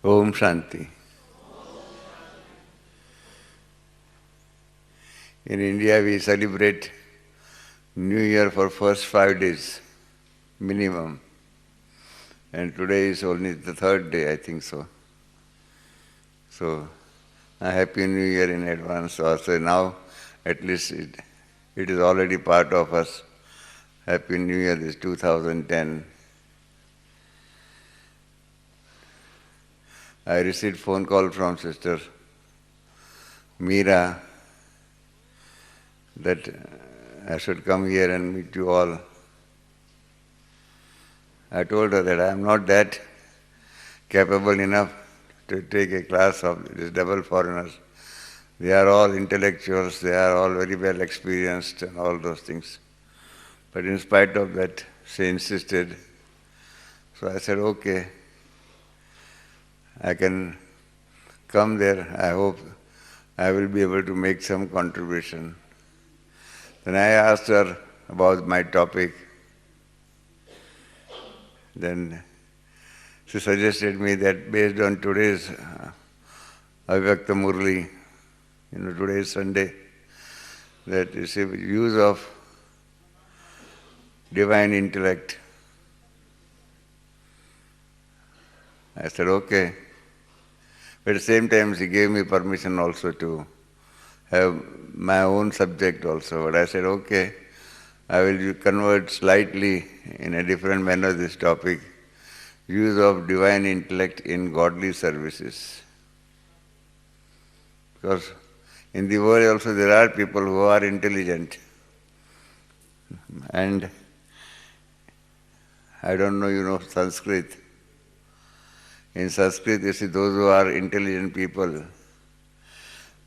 Om Shanti. In India, we celebrate New Year for first 5 days, minimum. And today is only the third day, I think so. So, a Happy New Year in advance. Also now, at least it is already part of us. Happy New Year is 2010. I received phone call from Sister Meera that I should come here and meet you all. I told her that I am not that capable enough to take a class of these double foreigners. They are all intellectuals, they are all very well experienced and all those things. But in spite of that, she insisted. So I said, okay, I can come there. I hope I will be able to make some contribution. Then I asked her about my topic. Then she suggested me that based on today's Avyakta Murli, today is Sunday, that is the use of divine intellect. I said, okay. But at the same time, she gave me permission also to have my own subject also. But I said, okay, I will convert slightly in a different manner this topic, use of divine intellect in godly services. Because in the world also there are people who are intelligent. And I don't know, you know Sanskrit. In Sanskrit, you see those who are intelligent people,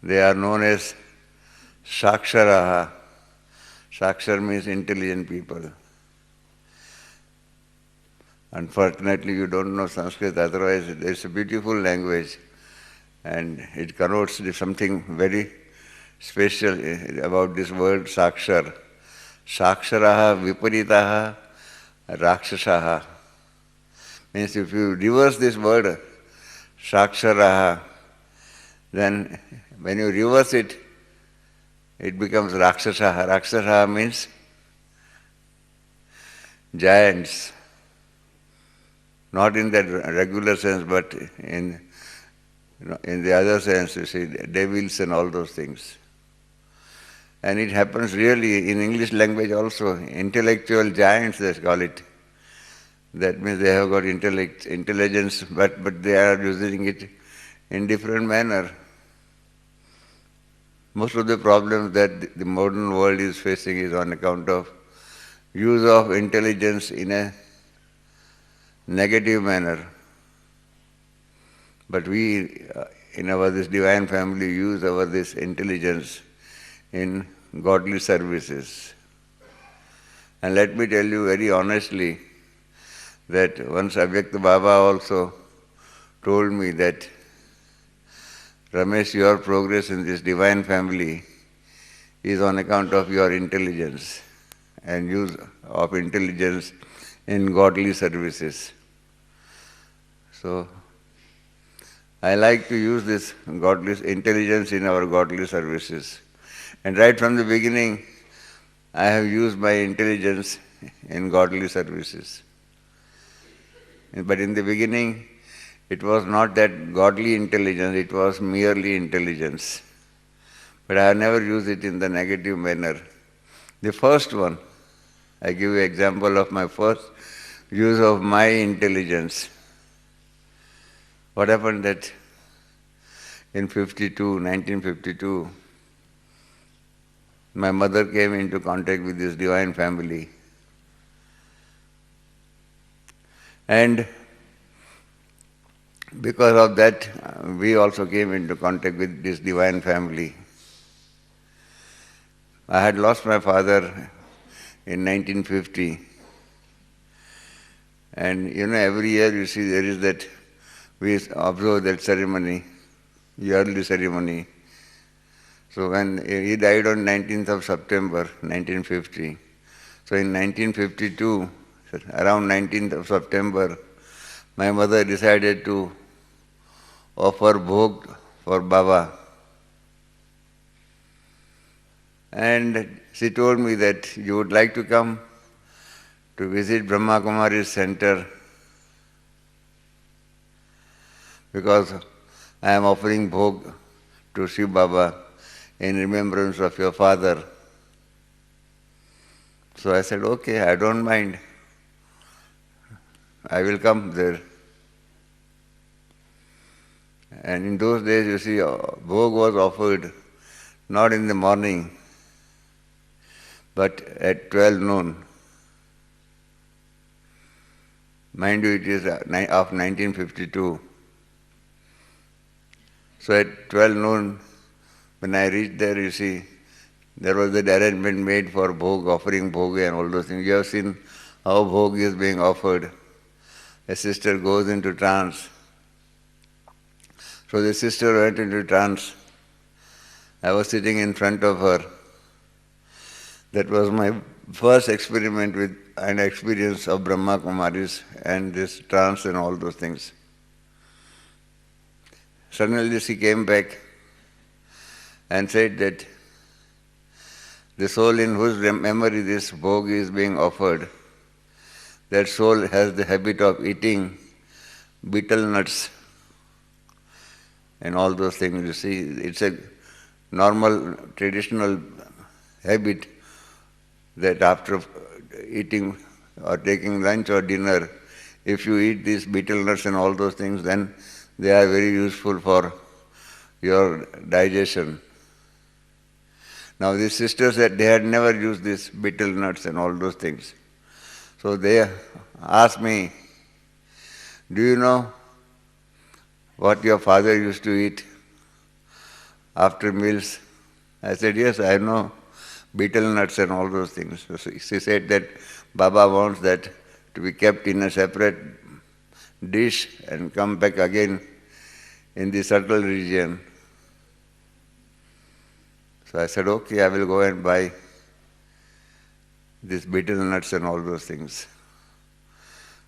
they are known as Shaksharaha. Shakshar means intelligent people. Unfortunately, you don't know Sanskrit, otherwise it's a beautiful language and it connotes something very special about this word Sakshar. Shaksharaha viparitaha rakshasaha. Means if you reverse this word, Shaksharaha, then when you reverse it, it becomes Rakshasaha. Rakshasaha means giants. Not in that regular sense, but in the other sense, you see, devils and all those things. And it happens really in English language also, intellectual giants they call it. That means they have got intelligence, but they are using it in different manner. Most of the problems that the modern world is facing is on account of use of intelligence in a negative manner. But we, in this divine family, use this intelligence in godly services. And let me tell you very honestly that once Avyakta Baba also told me that, Ramesh, your progress in this divine family is on account of your intelligence and use of intelligence in godly services. So, I like to use this godly intelligence in our godly services. And right from the beginning, I have used my intelligence in godly services. But in the beginning, it was not that godly intelligence, it was merely intelligence. But I have never used it in the negative manner. The first one, I give you an example of my first use of my intelligence. What happened that in 1952, my mother came into contact with this divine family. And because of that, we also came into contact with this divine family. I had lost my father in 1950. And every year you see there is that, we observe that ceremony, yearly ceremony. So when he died on 19th of September, 1950. So in 1952, around 19th of September, my mother decided to offer bhog for Baba. And she told me that you would like to come to visit Brahma Kumari's center because I am offering bhog to Shiv Baba in remembrance of your father. So I said, okay, I don't mind. I will come there. And in those days, you see, bhog was offered not in the morning, but at 12 noon. Mind you, it is of 1952. So at 12 noon, when I reached there, you see, there was the arrangement made for bhog, offering bhog and all those things. You have seen how bhog is being offered. A sister goes into trance. So the sister went into trance. I was sitting in front of her. That was my first experiment with an experience of Brahma Kumaris and this trance and all those things. Suddenly she came back and said that the soul in whose memory this bhog is being offered, that soul has the habit of eating betel nuts and all those things. You see, it's a normal, traditional habit that after eating or taking lunch or dinner, if you eat these betel nuts and all those things, then they are very useful for your digestion. Now these sisters said they had never used these betel nuts and all those things. So they asked me, do you know what your father used to eat after meals? I said, yes, I know betel nuts and all those things. So she said that Baba wants that to be kept in a separate dish and come back again in the subtle region. So I said, okay, I will go and buy these betel nuts and all those things.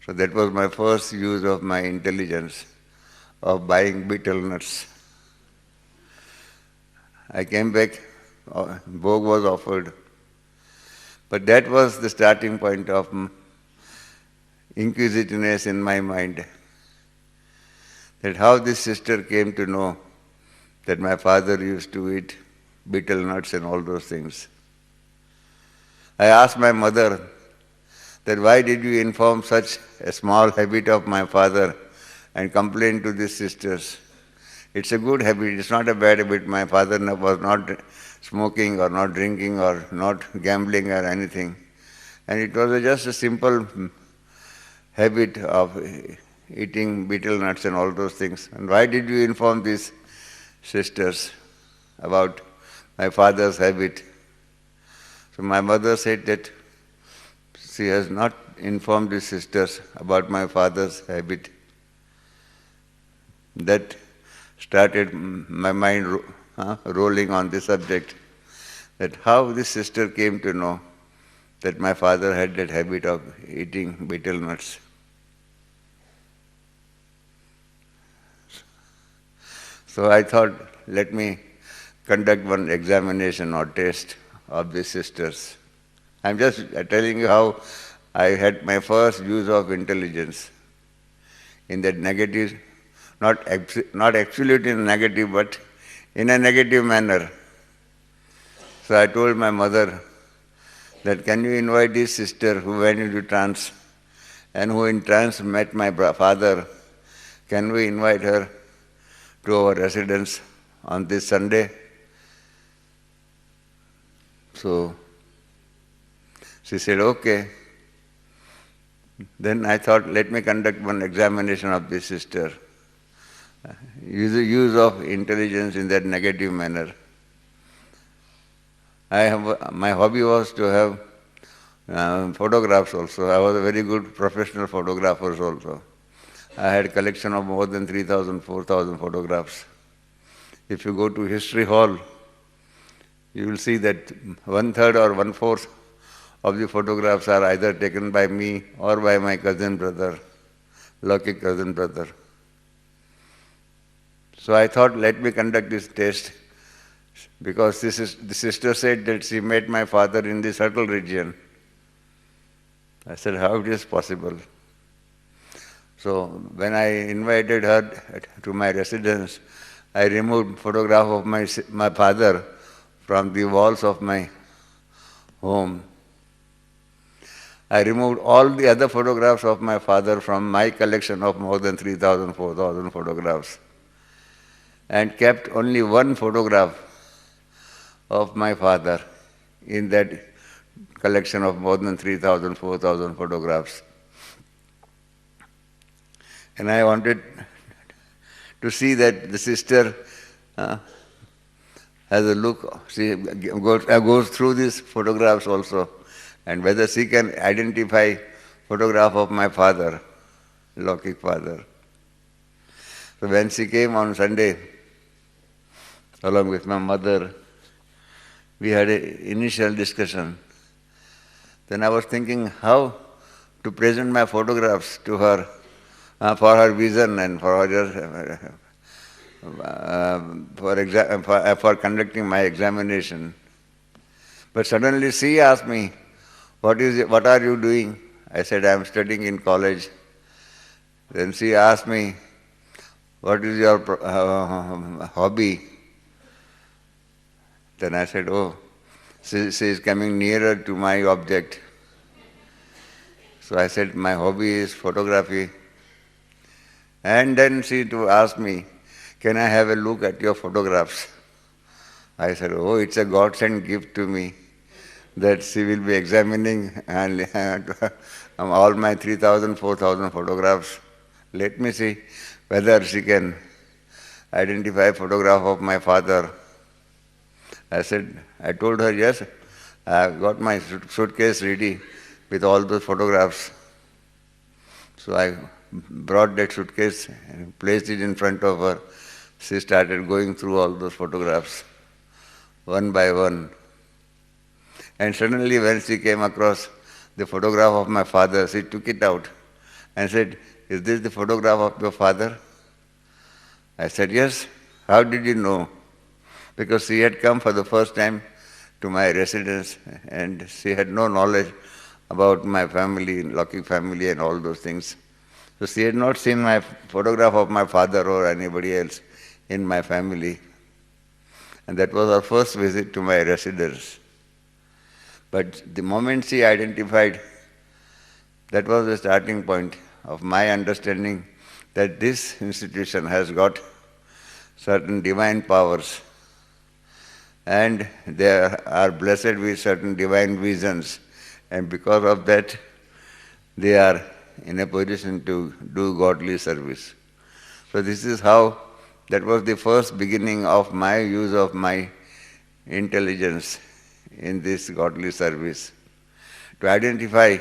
So that was my first use of my intelligence of buying betel nuts. I came back, bhog was offered. But that was the starting point of inquisitiveness in my mind. That how this sister came to know that my father used to eat betel nuts and all those things. I asked my mother that why did you inform such a small habit of my father and complain to these sisters? It's a good habit, it's not a bad habit. My father was not smoking or not drinking or not gambling or anything. And it was just a simple habit of eating betel nuts and all those things. And why did you inform these sisters about my father's habit? So my mother said that she has not informed the sisters about my father's habit. That started my mind rolling on this subject, that how this sister came to know that my father had that habit of eating betel nuts. So I thought, let me conduct one examination or test of these sisters. I'm just telling you how I had my first use of intelligence in that negative, not absolutely negative, but in a negative manner. So I told my mother that can you invite this sister who went into trance and who in trance met my father, can we invite her to our residence on this Sunday? So she said, okay. Then I thought, let me conduct one examination of this sister. Use of intelligence in that negative manner. My hobby was to have photographs also. I was a very good professional photographer also. I had a collection of more than 3,000, 4,000 photographs. If you go to History Hall, you will see that 1/3 or 1/4 of the photographs are either taken by me or by my cousin brother, lucky cousin brother. So I thought, let me conduct this test, because the sister said that she met my father in the subtle region. I said, how it is possible? So when I invited her to my residence, I removed photograph of my father from the walls of my home. I removed all the other photographs of my father from my collection of more than 3,000, 4,000 photographs, and kept only one photograph of my father in that collection of more than 3,000, 4,000 photographs. And I wanted to see that the sister has a look, she goes through these photographs also, and whether she can identify photograph of my father, Lokik father. So when she came on Sunday, along with my mother, we had an initial discussion. Then I was thinking how to present my photographs to her for her vision and for her for conducting my examination. But suddenly she asked me, what are you doing? I said, I am studying in college. Then she asked me, what is your hobby? Then I said, oh, she is coming nearer to my object. So I said, my hobby is photography. And then she asked me, can I have a look at your photographs? I said, oh, it's a godsend gift to me that she will be examining and all my 3,000, 4,000 photographs. Let me see whether she can identify a photograph of my father. I told her, yes, I have got my suitcase ready with all those photographs. So I brought that suitcase and placed it in front of her. She started going through all those photographs, one by one. And suddenly when she came across the photograph of my father, she took it out and said, is this the photograph of your father? I said, yes. How did you know? Because she had come for the first time to my residence and she had no knowledge about my family, Lokik family and all those things. So she had not seen my photograph of my father or anybody else in my family. And that was her first visit to my residence. But the moment she identified, that was the starting point of my understanding that this institution has got certain divine powers and they are blessed with certain divine visions, and because of that they are in a position to do godly service. So this is how, that was the first beginning of my use of my intelligence in this godly service, to identify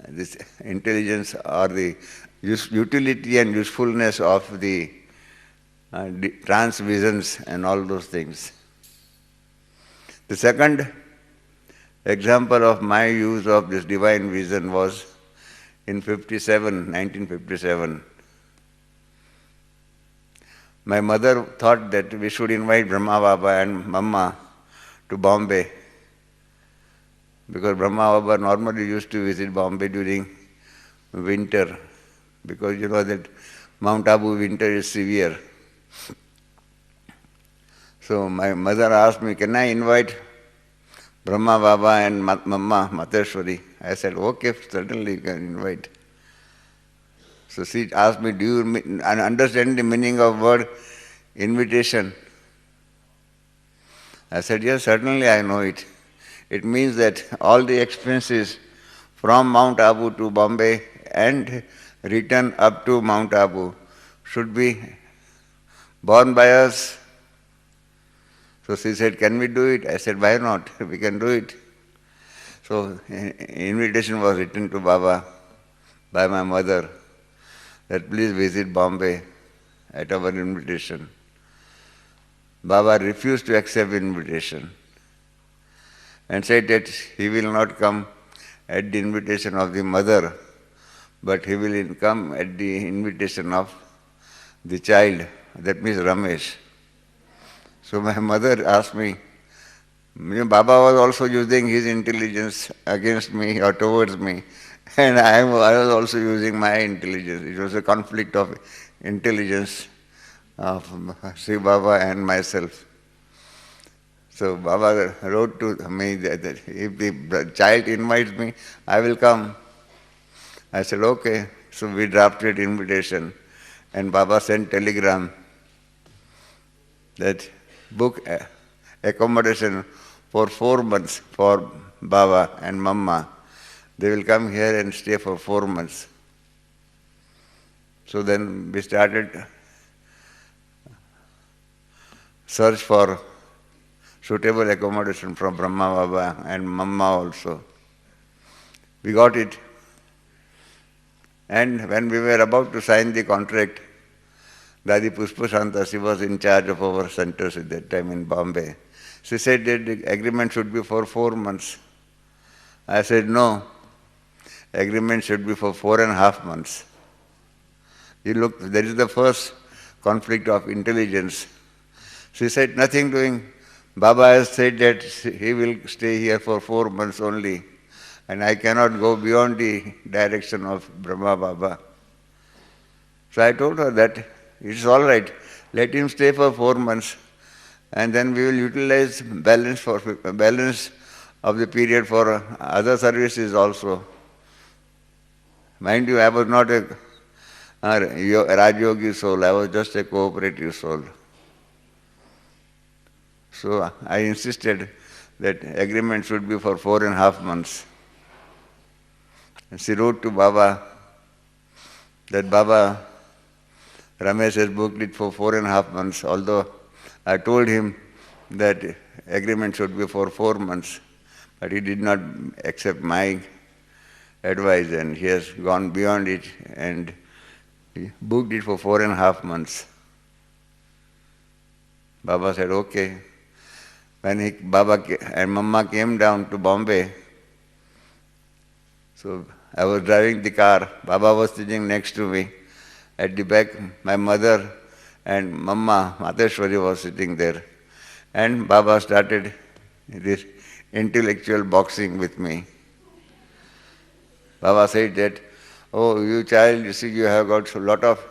this intelligence or the utility and usefulness of the trance visions and all those things. The second example of my use of this divine vision was in 1957. My mother thought that we should invite Brahma Baba and Mamma to Bombay, because Brahma Baba normally used to visit Bombay during winter, because you know that Mount Abu winter is severe. So my mother asked me, can I invite Brahma Baba and Mamma Mateshwari? I said, okay, certainly you can invite. So she asked me, do you understand the meaning of word invitation? I said, yes, certainly I know it. It means that all the expenses from Mount Abu to Bombay and return up to Mount Abu should be borne by us. So she said, can we do it? I said, why not? We can do it. So invitation was written to Baba by my mother that please visit Bombay at our invitation. Baba refused to accept invitation and said that he will not come at the invitation of the mother, but he will come at the invitation of the child that means Ramesh. So my mother asked me, Baba was also using his intelligence against me or towards me, and I was also using my intelligence. It was a conflict of intelligence of Sri Baba and myself. So Baba wrote to me that if the child invites me, I will come. I said, okay. So we drafted invitation, and Baba sent telegram that book accommodation for 4 months for Baba and Mamma. They will come here and stay for 4 months. So then we started search for suitable accommodation from Brahma Baba and Mamma also. We got it. And when we were about to sign the contract, Dadi Pushpashanta, she was in charge of our centers at that time in Bombay. She said that the agreement should be for 4 months. I said, no, agreement should be for 4.5 months. You look, there is the first conflict of intelligence. She said, nothing doing. Baba has said that he will stay here for 4 months only, and I cannot go beyond the direction of Brahma Baba. So I told her that it's all right, let him stay for 4 months, and then we will utilize balance of the period for other services also. Mind you, I was not a Rajyogi soul, I was just a cooperative soul. So I insisted that agreement should be for 4.5 months. And she wrote to Baba that Baba, Ramesh has booked it for 4.5 months, although I told him that agreement should be for 4 months, but he did not accept my advice and he has gone beyond it and he booked it for 4.5 months. Baba said, okay. When Baba and Mamma came down to Bombay, so I was driving the car, Baba was sitting next to me. At the back, my mother and Mamma, Mateshwari, was sitting there. And Baba started this intellectual boxing with me. Baba said that, oh, you child, you see, you have got a lot of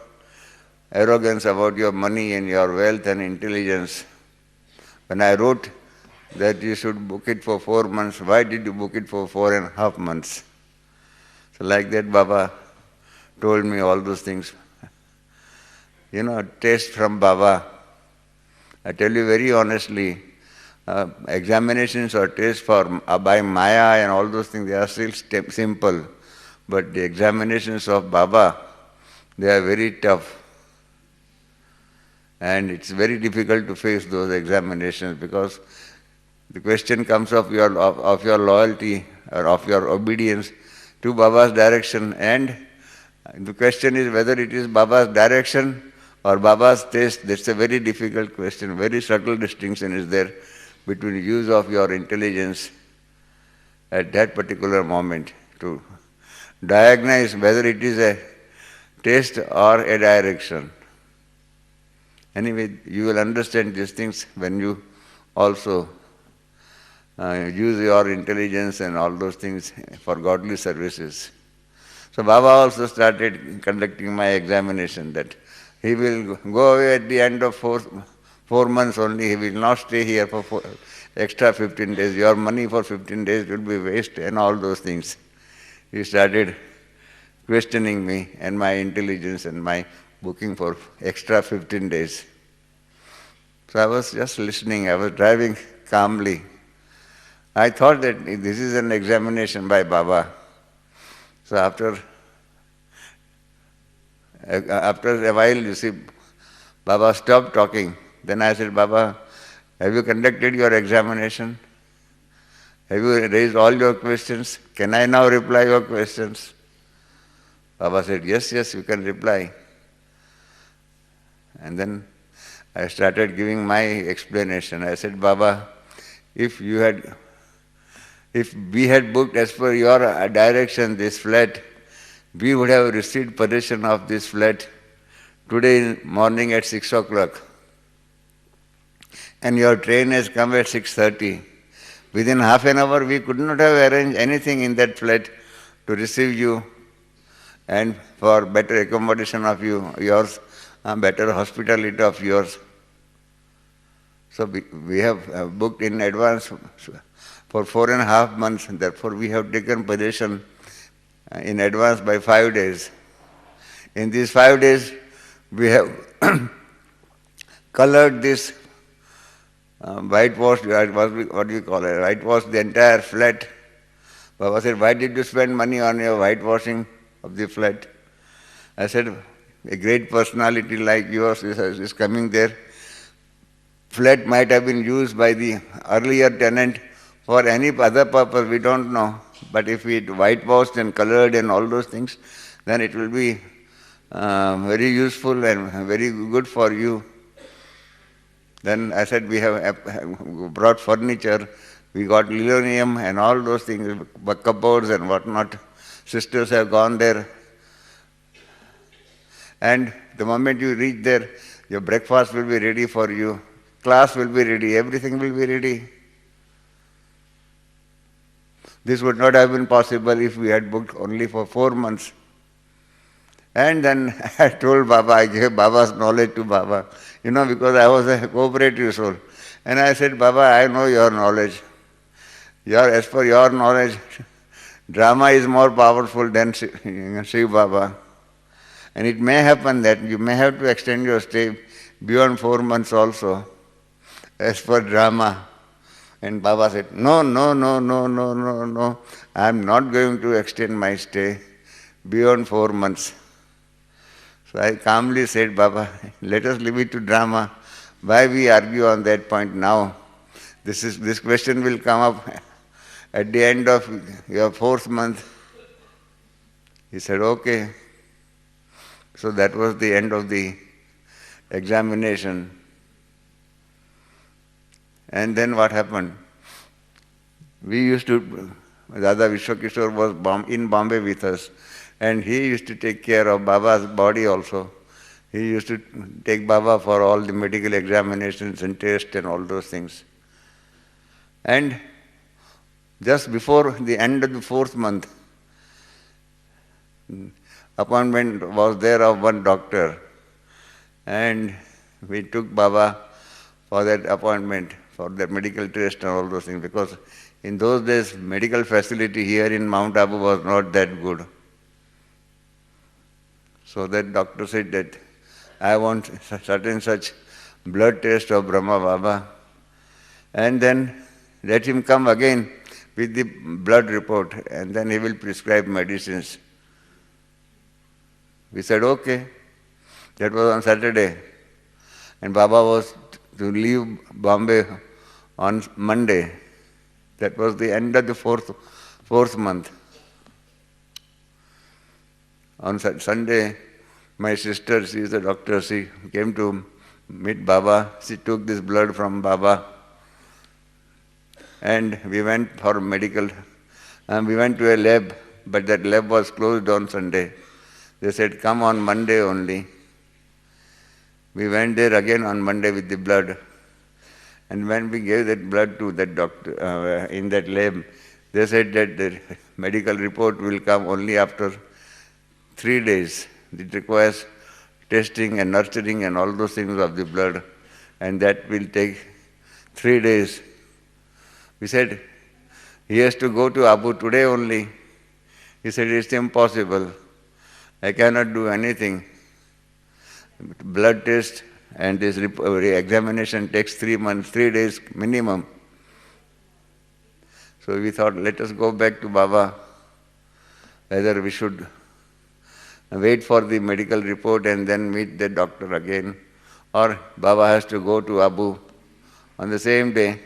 arrogance about your money and your wealth and intelligence. When I wrote that you should book it for 4 months, why did you book it for 4.5 months? So like that, Baba told me all those things. You know, taste from Baba. I tell you very honestly, examinations or tests for by Maya and all those things, they are still simple. But the examinations of Baba, they are very tough. And it's very difficult to face those examinations because the question comes of your loyalty or of your obedience to Baba's direction, and the question is whether it is Baba's direction or Baba's taste. That's a very difficult question. Very subtle distinction is there between use of your intelligence at that particular moment to diagnose whether it is a taste or a direction. Anyway, you will understand these things when you also use your intelligence and all those things for godly services. So Baba also started conducting my examination that he will go away at the end of 4 months only. He will not stay here for extra 15 days. Your money for 15 days will be waste and all those things. He started questioning me and my intelligence and my booking for extra 15 days. So I was just listening. I was driving calmly. I thought that this is an examination by Baba. So after a while, you see, Baba stopped talking. Then I said, Baba, have you conducted your examination? Have you raised all your questions? Can I now reply your questions? Baba said, yes, you can reply. And then I started giving my explanation. I said, Baba, if we had booked as per your direction this flat, we would have received possession of this flat today morning at 6 o'clock, and your train has come at 6:30. Within half an hour, we could not have arranged anything in that flat to receive you and for better accommodation of yours, better hospitality of yours. So we have booked in advance for 4.5 months, and therefore we have taken possession in advance by 5 days. In these 5 days, we have colored this whitewashed, what do you call it, whitewashed the entire flat. Baba said, why did you spend money on your whitewashing of the flat? I said, a great personality like yours is coming there. Flat might have been used by the earlier tenant for any other purpose, we don't know. But if it whitewashed and colored and all those things, then it will be very useful and very good for you. Then I said, we have brought furniture, we got linoleum and all those things, cupboards and whatnot. Sisters have gone there. And the moment you reach there, your breakfast will be ready for you, class will be ready, everything will be ready. This would not have been possible if we had booked only for 4 months. And then I told Baba, I gave Baba's knowledge to Baba, because I was a cooperative soul. And I said, Baba, I know your knowledge. As per your knowledge, drama is more powerful than Shiv Baba. And it may happen that you may have to extend your stay beyond 4 months also, as per drama. And Baba said, no, I am not going to extend my stay beyond 4 months. So I calmly said, Baba, let us leave it to drama. Why we argue on that point now? This question will come up at the end of your 4th month. He said, okay. So that was the end of the examination. And then what happened? We used to, Dada Vishwakishore was in Bombay with us, and he used to take care of Baba's body also. He used to take Baba for all the medical examinations and tests and all those things. And just before the end of the 4th month, appointment was there of one doctor, and we took Baba for that appointment, for the medical test and all those things, because in those days medical facility here in Mount Abu was not that good. So that doctor said that I want certain such blood test of Brahma Baba, and then let him come again with the blood report, and then he will prescribe medicines. We said, okay. That was on Saturday. And Baba was to leave Bombay on Monday. That was the end of the fourth month. On Sunday, my sister, she is a doctor, she came to meet Baba. She took this blood from Baba. And we went for medical. We went to a lab, but that lab was closed on Sunday. They said, come on Monday only. We went there again on Monday with the blood. And when we gave that blood to that doctor in that lab, they said that the medical report will come only after 3 days. It requires testing and nurturing and all those things of the blood, and that will take 3 days. We said, he has to go to Abu today only. He said, it's impossible. I cannot do anything. Blood test and this examination takes 3 months, 3 days minimum. So we thought, let us go back to Baba, whether we should wait for the medical report and then meet the doctor again, or Baba has to go to Abu on the same day.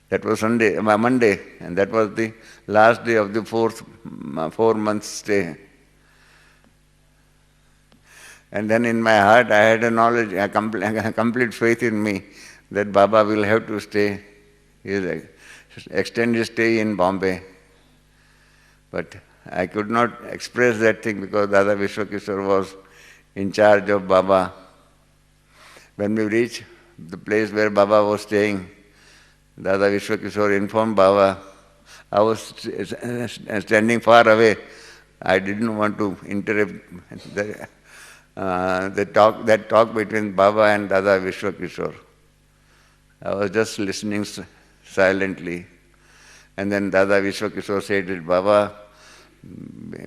That was Monday, and that was the last day of the 4 months stay. And then in my heart I had a knowledge, a complete faith in me that Baba will have to stay, extend his stay in Bombay. But I could not express that thing because Dada Vishwakishore was in charge of Baba. When we reached the place where Baba was staying, Dada Vishwakishore informed Baba. I was standing far away. I didn't want to interrupt that talk between Baba and Dada Vishwakishore. I was just listening silently. And then Dada Vishwakishore said that, Baba,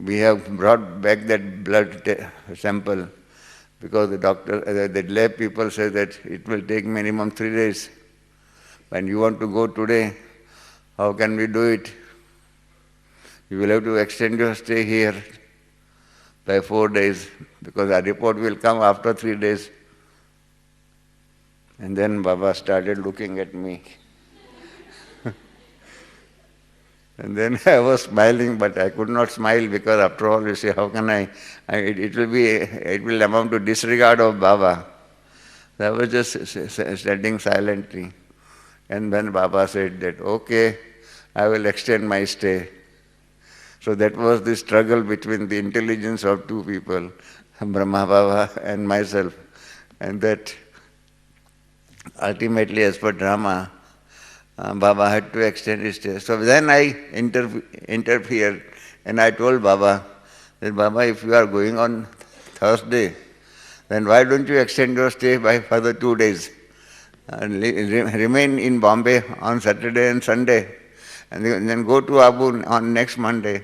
we have brought back that blood sample because the doctor, the lab people say that it will take minimum 3 days. When you want to go today, how can we do it? You will have to extend your stay here by 4 days because our report will come after 3 days. And then Baba started looking at me. And then I was smiling, but I could not smile because after all, you see, how can it will amount to disregard of Baba. So I was just standing silently. And then Baba said that, okay, I will extend my stay. So that was the struggle between the intelligence of two people, Brahma Baba and myself. And that ultimately, as per drama, Baba had to extend his stay. So then I interfered and I told Baba that, Baba, if you are going on Thursday, then why don't you extend your stay by further 2 days? And remain in Bombay on Saturday and Sunday, and then go to Abu on next Monday.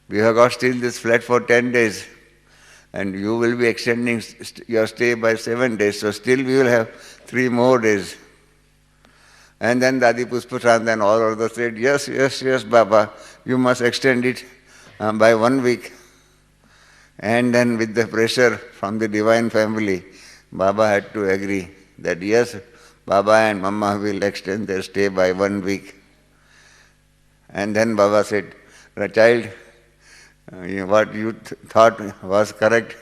We have got still this flat for 10 days, and you will be extending your stay by 7 days, so still we will have 3 more days. And then Dadi Puspachand and all others said, yes, Baba, you must extend it by 1 week. And then with the pressure from the divine family, Baba had to agree that yes, Baba and Mama will extend their stay by 1 week. And then Baba said, child, what you thought was correct.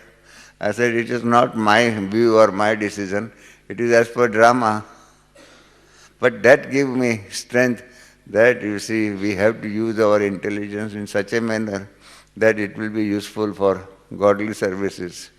I said, it is not my view or my decision. It is as per drama. But that gave me strength that, you see, we have to use our intelligence in such a manner that it will be useful for godly services.